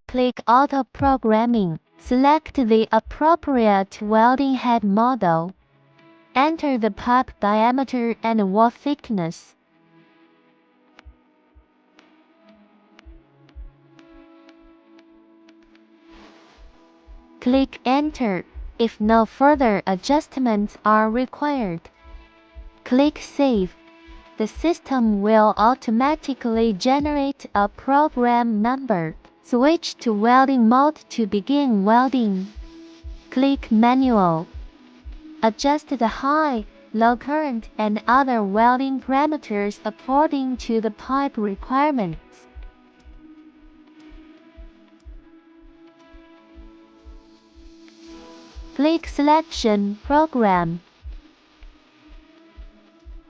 Click Auto Programming. Select the appropriate welding head model. Enter the pipe diameter and wall thickness. Click Enter if no further adjustments are required. Click Save. The system will automatically generate a program number. Switch to welding mode to begin welding. Click Manual. Adjust the high, low current and other welding parameters according to the pipe requirements. Click Selection Program.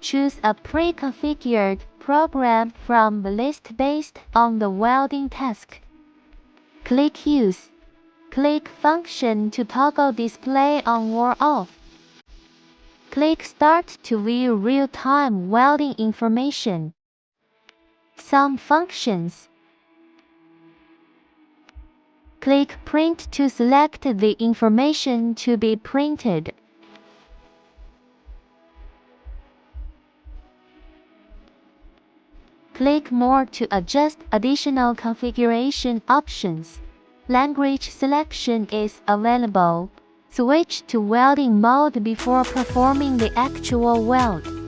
Choose a pre-configured program from the list based on the welding task. Click Use. Click Function to toggle display on or off. Click Start to view real-time welding information. Some functions. Click Print to select the information to be printed. Click More to adjust additional configuration options. Language selection is available. Switch to welding mode before performing the actual weld.